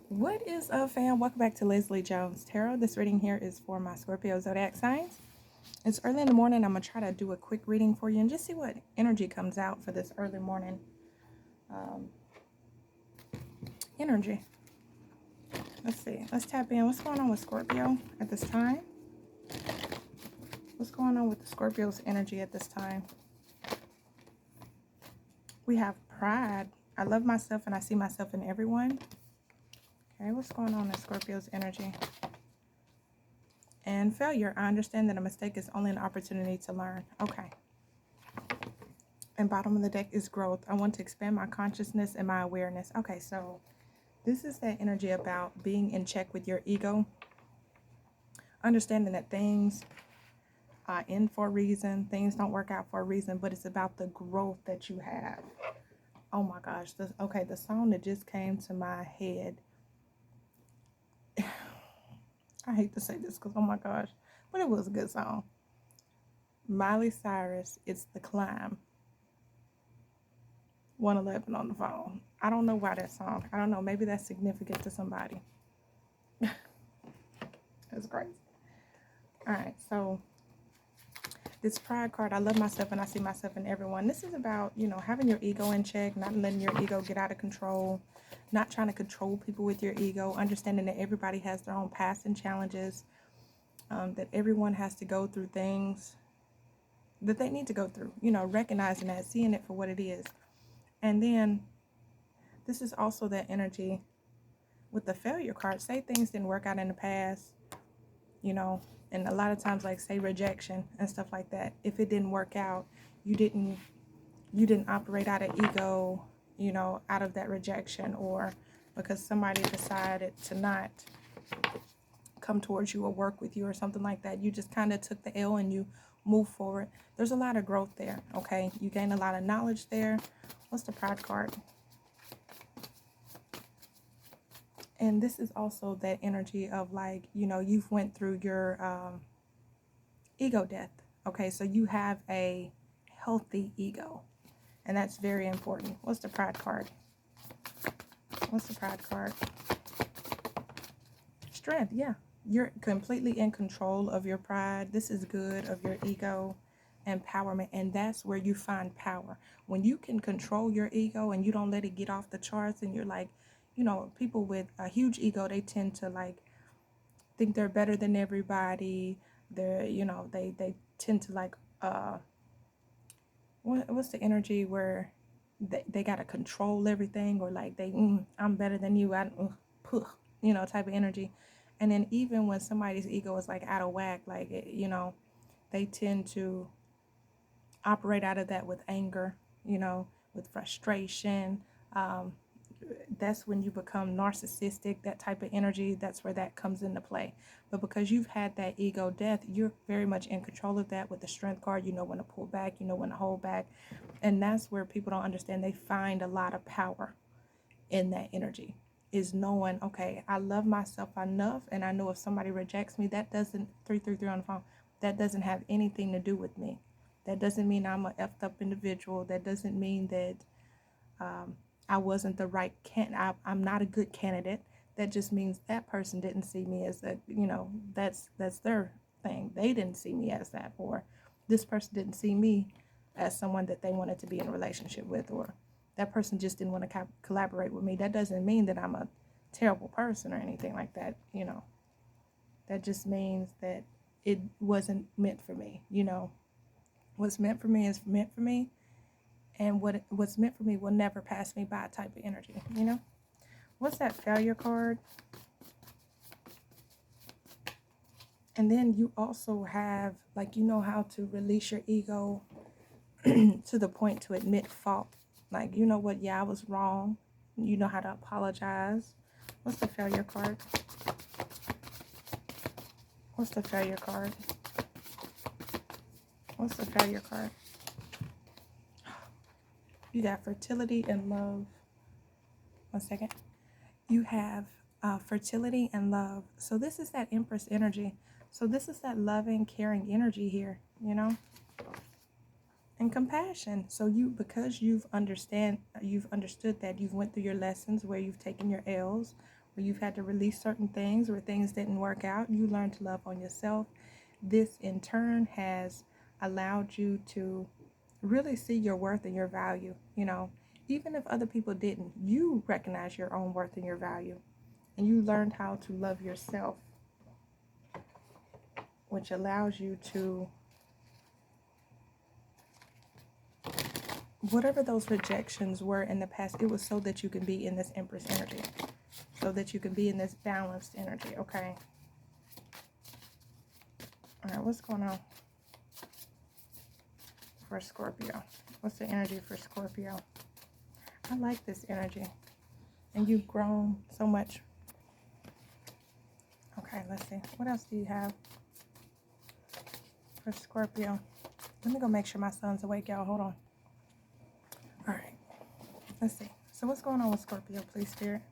What is up, fam? Welcome back to Leslie Jones Tarot. This reading here is for my Scorpio zodiac signs. It's early in the morning. I'm going to try to do a quick reading for you and just see what energy comes out for this early morning energy. Let's see. Let's tap in. What's going on with Scorpio at this time? What's going on with the Scorpio's energy at this time? We have pride. I love myself and I see myself in everyone. Okay, what's going on in Scorpio's energy? And failure. I understand that a mistake is only an opportunity to learn. Okay. And bottom of the deck is growth. I want to expand my consciousness and my awareness. Okay, so this is that energy about being in check with your ego. Understanding that things are in for a reason. Things don't work out for a reason, but it's about the growth that you have. Oh my gosh. The song that just came to my head. I hate to say this because, oh my gosh, but it was a good song. Miley Cyrus, It's the Climb. 111 on the phone. I don't know why that song. I don't know. Maybe that's significant to somebody. That's crazy. All right, so this pride card, I love myself and I see myself in everyone. This is about, having your ego in check, not letting your ego get out of control, not trying to control people with your ego, understanding that everybody has their own past and challenges, that everyone has to go through things that they need to go through, recognizing that, seeing it for what it is. And then this is also that energy with the failure card. Say things didn't work out in the past, and a lot of times, like, say rejection and stuff like that. If it didn't work out, you didn't operate out of ego, out of that rejection, or because somebody decided to not come towards you or work with you or something like that. You just kind of took the L and you move forward. There's a lot of growth there, okay? You gain a lot of knowledge there. What's the pride card? And this is also that energy of, like, you've went through your ego death. Okay, so you have a healthy ego. And that's very important. What's the pride card? What's the pride card? Strength, yeah. You're completely in control of your pride. This is good, of your ego. Empowerment, and that's where you find power. When you can control your ego and you don't let it get off the charts, and you're like, people with a huge ego, they tend to, like, think they're better than everybody. They're, they tend to, like, what's the energy where they gotta control everything, or like I'm better than you, type of energy. And then even when somebody's ego is, like, out of whack, like, they tend to operate out of that with anger, with frustration. That's when you become narcissistic, that type of energy. That's where that comes into play. But because you've had that ego death, you're very much in control of that. With the strength card, you know when to pull back, you know when to hold back. And that's where people don't understand. They find a lot of power in that energy, is knowing, okay, I love myself enough, and I know if somebody rejects me, that doesn't, 333 on the phone, that doesn't have anything to do with me. That doesn't mean I'm a effed up individual. That doesn't mean that I wasn't the right I'm not a good candidate. That just means that person didn't see me as that, that's their thing. They didn't see me as that, or this person didn't see me as someone that they wanted to be in a relationship with, or that person just didn't want to collaborate with me. That doesn't mean that I'm a terrible person or anything like that, That just means that it wasn't meant for me, What's meant for me is meant for me, and what's meant for me will never pass me by, type of energy, What's that failure card? And then you also have, like, how to release your ego to the point to admit fault. Like, what, yeah, I was wrong. You know how to apologize. What's the failure card? What's the failure card? What's the failure card? You got fertility and love. One second. You have fertility and love. So this is that Empress energy. So this is that loving, caring energy here, And compassion. So because you've understood that, you've went through your lessons where you've taken your L's, where you've had to release certain things, where things didn't work out. You learned to love on yourself. This in turn has allowed you to really see your worth and your value. You know, even if other people didn't, you recognize your own worth and your value. And you learned how to love yourself, which allows you to, whatever those rejections were in the past, it was so that you can be in this Empress energy, so that you can be in this balanced energy, okay? All right, what's going on for Scorpio? What's the energy for Scorpio? I like this energy, and you've grown so much. Okay, let's see. What else do you have for Scorpio? Let me go make sure my son's awake, y'all. Hold on. All right, let's see. So what's going on with Scorpio, please, Spirit?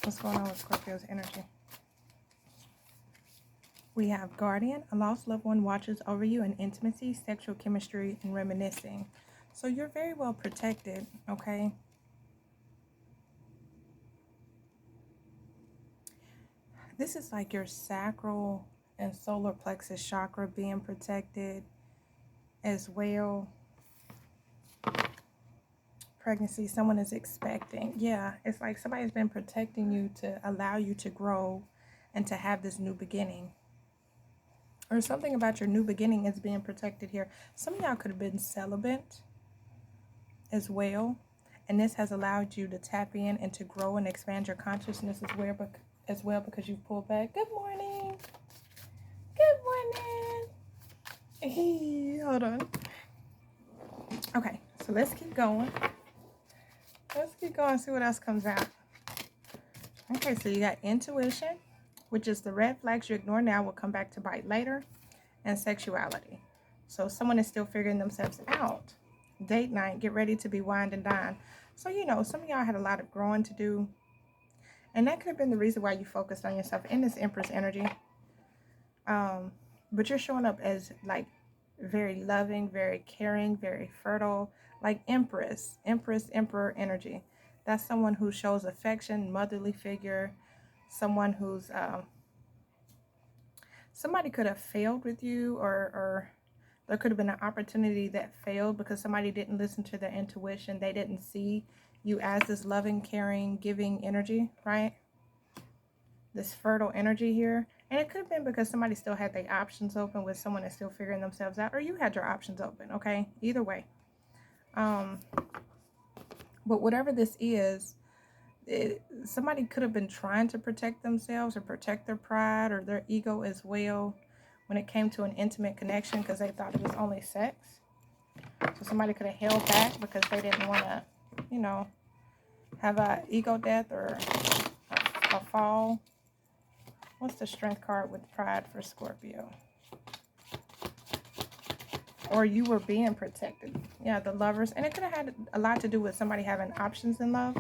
What's going on with Scorpio's energy? We have Guardian. A lost loved one watches over you in intimacy, sexual chemistry, and reminiscing. So you're very well protected, okay? This is like your sacral and solar plexus chakra being protected as well. Pregnancy, someone is expecting. Yeah, it's like somebody's been protecting you to allow you to grow and to have this new beginning. Or something about your new beginning is being protected here. Some of y'all could have been celibate as well. And this has allowed you to tap in and to grow and expand your consciousness as well because you've pulled back. Good morning. Good morning. Hold on. Okay, so let's keep going. Let's keep going and see what else comes out. Okay, so you got intuition, which is the red flags you ignore now will come back to bite later, and sexuality. So someone is still figuring themselves out. Date night, get ready to be wined and dined. So, you know, some of y'all had a lot of growing to do. And that could have been the reason why you focused on yourself in this Empress energy. But you're showing up as like very loving, very caring, very fertile, like Empress, Emperor energy. That's someone who shows affection, motherly figure, someone who's, somebody could have failed with you, or there could have been an opportunity that failed because somebody didn't listen to their intuition. They didn't see you as this loving, caring, giving energy, right? This fertile energy here. And it could have been because somebody still had their options open with someone that's still figuring themselves out, or you had your options open, okay? Either way. But whatever this is, somebody could have been trying to protect themselves or protect their pride or their ego as well when it came to an intimate connection because they thought it was only sex. So somebody could have held back because they didn't want to, you know, have a ego death or a fall. What's the strength card with pride for Scorpio? Or you were being protected. Yeah, the Lovers. And it could have had a lot to do with somebody having options in love.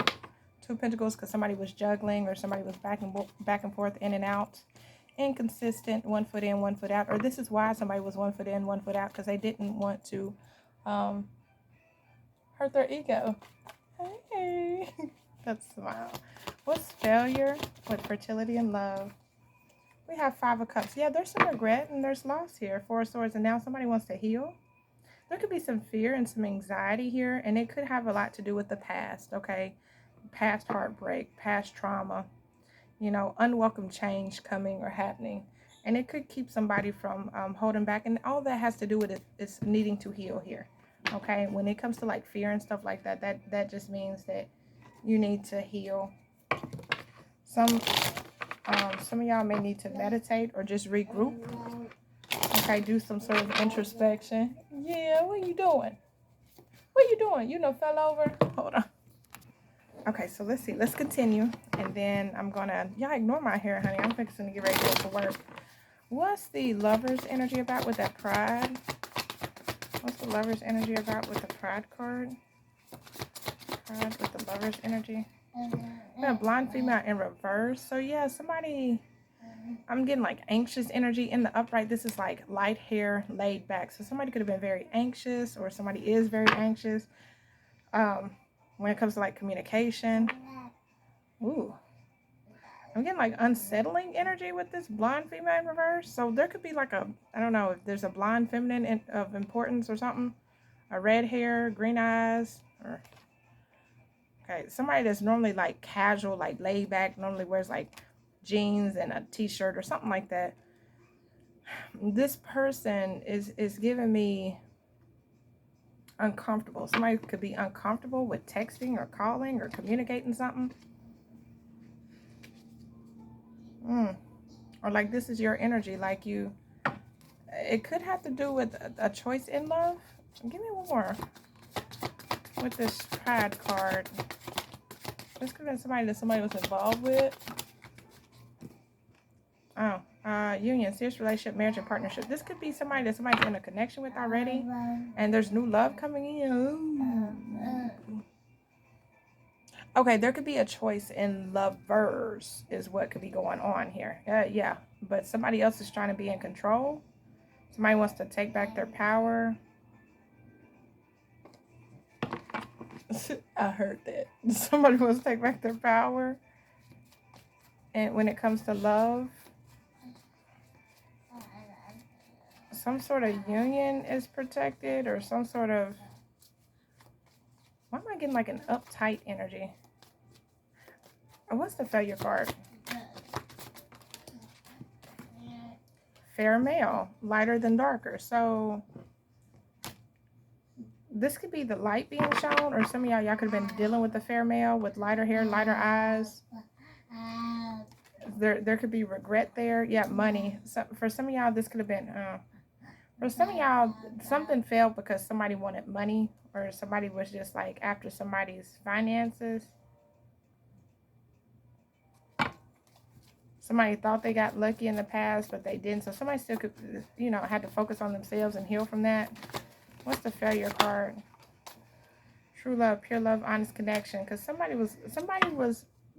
Two of Pentacles because somebody was juggling or somebody was back and forth, in and out. Inconsistent, 1 foot in, 1 foot out. Or this is why somebody was 1 foot in, 1 foot out, because they didn't want to hurt their ego. Hey, that's a smile. What's failure with fertility and love? We have 5 of Cups. Yeah, there's some regret and there's loss here. 4 of Swords, and now somebody wants to heal. There could be some fear and some anxiety here, and it could have a lot to do with the past, okay? Past heartbreak, past trauma, you know, unwelcome change coming or happening. And it could keep somebody from holding back. And all that has to do with it is needing to heal here, okay? When it comes to like fear and stuff like that, that just means that you need to heal. Some of y'all may need to meditate or just regroup. Okay, do some sort of introspection. Yeah, what are you doing? What are you doing? You know, fell over. Hold on. Okay, so let's see. Let's continue. And then I'm going to... Y'all ignore my hair, honey. I'm fixing to get ready to go to work. What's the Lover's energy about with that pride? What's the Lover's energy about with the pride card? Pride with the Lover's energy. A blonde female in reverse. So yeah, somebody, I'm getting like anxious energy in the upright. This is like light hair, laid back. So somebody could have been very anxious, or somebody is very anxious when it comes to like communication. Ooh. I'm getting like unsettling energy with this blonde female in reverse. So there could be like a, I don't know if there's a blonde feminine of importance or something. A red hair, green eyes, or okay, somebody that's normally like casual, like laid back, normally wears like jeans and a t-shirt or something like that. This person is giving me uncomfortable. Somebody could be uncomfortable with texting or calling or communicating something. Or like this is your energy, like you, it could have to do with a choice in love. Give me one more with this pride card. This could have been somebody that somebody was involved with. Oh, union, serious relationship, marriage, and partnership. This could be somebody that somebody's in a connection with already, and there's new love coming in. Okay, there could be a choice in lovers is what could be going on here. Yeah, but somebody else is trying to be in control. Somebody wants to take back their power. I heard that. Somebody wants to take back their power. And when it comes to love, some sort of union is protected or some sort of... Why am I getting like an uptight energy? Oh, what's the failure card? Fair male, lighter than darker. So this could be the light being shown, or some of y'all could have been dealing with the fair male with lighter hair, lighter eyes. There could be regret there. Yeah, money. So for some of y'all, this could have been... for some of y'all, something failed because somebody wanted money, or somebody was just like after somebody's finances. Somebody thought they got lucky in the past, but they didn't. So somebody still could, had to focus on themselves and heal from that. What's the failure card? True love, pure love, honest connection. Because somebody was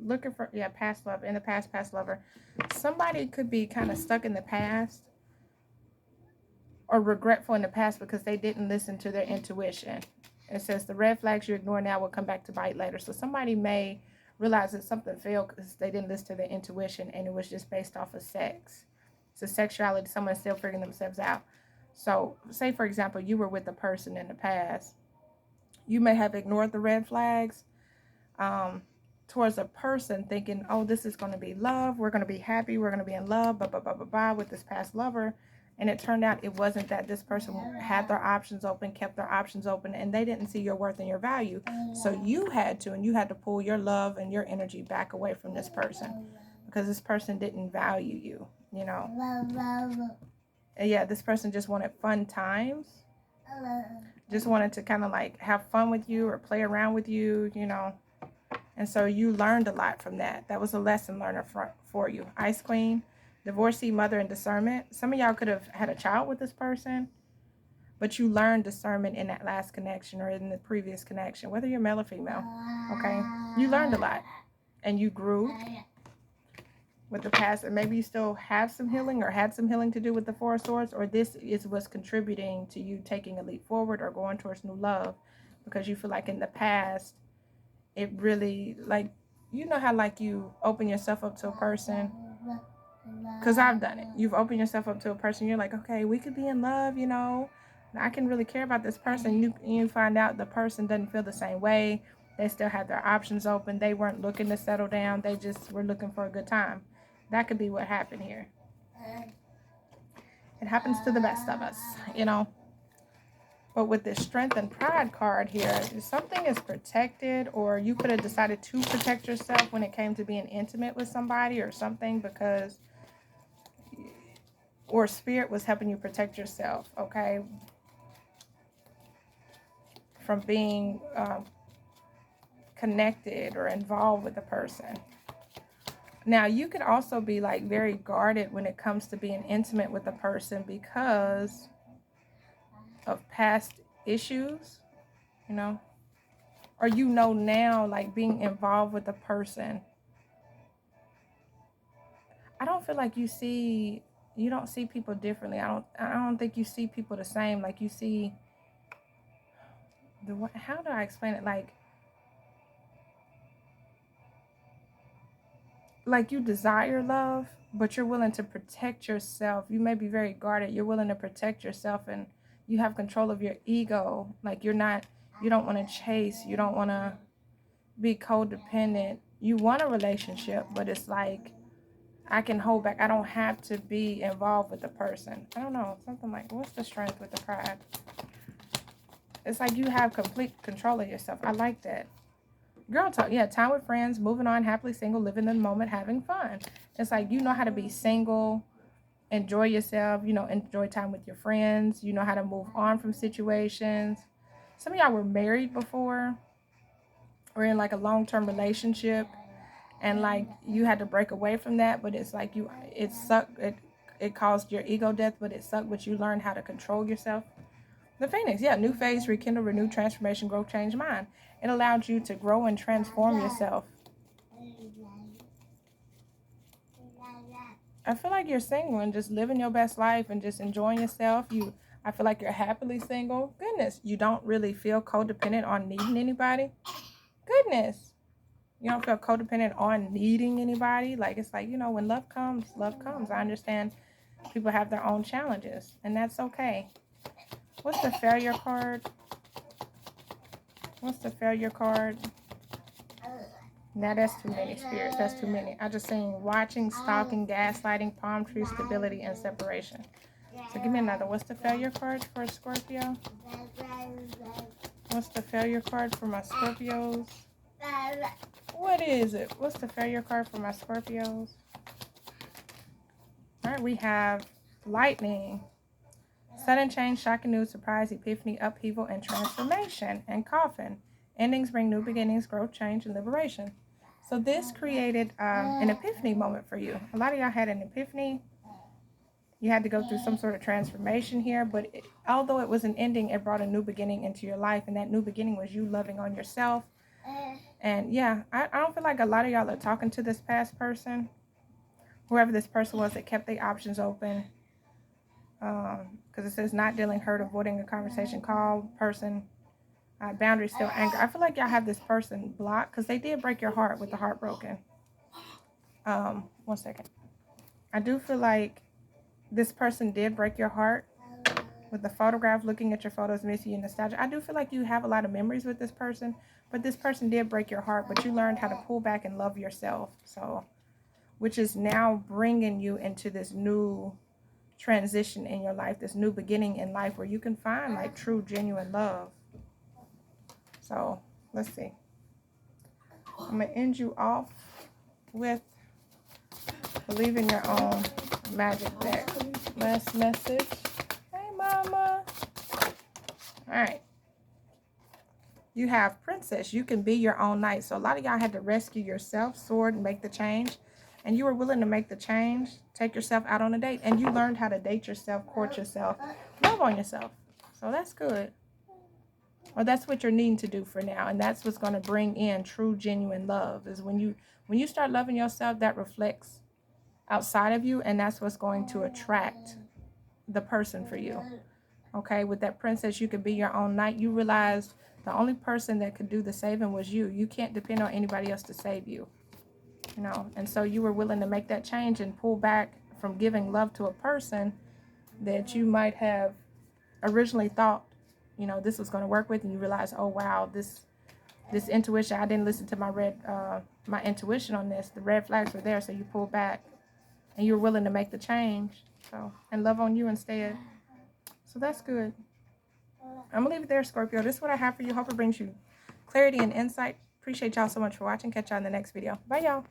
looking for, past love, in the past lover. Somebody could be kind of stuck in the past or regretful in the past because they didn't listen to their intuition. It says the red flags you ignore now will come back to bite later. So somebody may realize that something failed because they didn't listen to their intuition and it was just based off of sex. So sexuality, someone's still figuring themselves out. So say, for example, you were with a person in the past. You may have ignored the red flags towards a person thinking, oh, this is going to be love. We're going to be happy. We're going to be in love, blah, blah, blah, blah, blah, with this past lover. And it turned out it wasn't that. This person had their options open, kept their options open, and they didn't see your worth and your value. So you had to pull your love and your energy back away from this person because this person didn't value you, And yeah, this person just wanted fun times. Just wanted to kind of like have fun with you or play around with you, And so you learned a lot from that. That was a lesson learner for you. Ice Queen, divorcee, mother, and discernment. Some of y'all could have had a child with this person, but you learned discernment in that last connection or in the previous connection, whether you're male or female, okay? You learned a lot, and you grew with the past, and maybe you still have some healing or had some healing to do with the Four of Swords, or this is what's contributing to you taking a leap forward or going towards new love because you feel like in the past, it really, like, how like you open yourself up to a person, because I've done it. You've opened yourself up to a person. You're like, okay, we could be in love, I can really care about this person. You find out the person doesn't feel the same way. They still have their options open. They weren't looking to settle down. They just were looking for a good time. That could be what happened here. It happens to the best of us, But with this strength and pride card here, something is protected, or you could have decided to protect yourself when it came to being intimate with somebody or something, because, or spirit was helping you protect yourself, okay, from being connected or involved with a person. Now, you could also be like very guarded when it comes to being intimate with a person because of past issues, or now, like being involved with a person. I don't feel like you don't see people differently. I don't think you see people the same. Like you see how do I explain it? Like like you desire love, but you're willing to protect yourself. You may be very guarded. You're willing to protect yourself, and you have control of your ego. Like you don't want to chase. You don't want to be codependent. You want a relationship, but it's like, I can hold back. I don't have to be involved with the person. I don't know. Something like, what's the strength with the pride? It's like you have complete control of yourself. I like that. Girl talk. Yeah, time with friends, moving on, happily single, living in the moment, having fun. It's like you know how to be single, enjoy yourself, enjoy time with your friends. You know how to move on from situations. Some of y'all were married before or in like a long-term relationship, and like you had to break away from that, but it's like it sucked. It caused your ego death, but it sucked, but you learned how to control yourself. The Phoenix, yeah, new phase, rekindle, renew, transformation, growth, change, mind. It allowed you to grow and transform yourself. I feel like you're single and just living your best life and just enjoying yourself. I feel like you're happily single. Goodness, you don't really feel codependent on needing anybody. Goodness, you don't feel codependent on needing anybody. Like, it's like, when love comes, love comes. I understand people have their own challenges, and that's okay. What's the failure card? What's the failure card? Now that's too many, spirits. That's too many. I just seen watching, stalking, gaslighting, palm tree, stability, and separation. So give me another. What's the failure card for Scorpio? What's the failure card for my Scorpios? What is it? What's the failure card for my Scorpios? All right, we have lightning. Sudden change, shocking news, surprise, epiphany, upheaval, and transformation. And coffin. Endings bring new beginnings, growth, change, and liberation. So this created an epiphany moment for you. A lot of y'all had an epiphany. You had to go through some sort of transformation here, but although it was an ending, it brought a new beginning into your life, and that new beginning was you loving on yourself. And yeah, I don't feel like a lot of y'all are talking to this past person, whoever this person was that kept their options open. Because it says not dealing, hurt, avoiding a conversation, call, person, boundaries, still anger. I feel like y'all have this person blocked because they did break your heart with the heartbroken. 1 second. I do feel like this person did break your heart with the photograph, looking at your photos, missing you, nostalgia. I do feel like you have a lot of memories with this person, but this person did break your heart, but you learned how to pull back and love yourself. So, which is now bringing you into this new transition in your life, this new beginning in life where you can find like true, genuine love. So let's see. I'm going to end you off with believe in your own magic deck. Last message. Hey, mama. All right. You have princess. You can be your own knight. So a lot of y'all had to rescue yourself, sword, and make the change. And you were willing to make the change, take yourself out on a date. And you learned how to date yourself, court yourself, love on yourself. So that's good. Or that's what you're needing to do for now. And that's what's going to bring in true, genuine love. Is when you start loving yourself, that reflects outside of you. And that's what's going to attract the person for you. Okay, with that princess, you could be your own knight. You realized the only person that could do the saving was you. You can't depend on anybody else to save you. And so you were willing to make that change and pull back from giving love to a person that you might have originally thought, this was going to work with, and you realize, oh wow, this intuition, I didn't listen to my intuition on this. The red flags were there, so you pulled back and you were willing to make the change, and love on you instead. So that's good. I'm gonna leave it there, Scorpio. This is what I have for you. Hope it brings you clarity and insight. Appreciate y'all so much for watching. Catch y'all in the next video. Bye, y'all.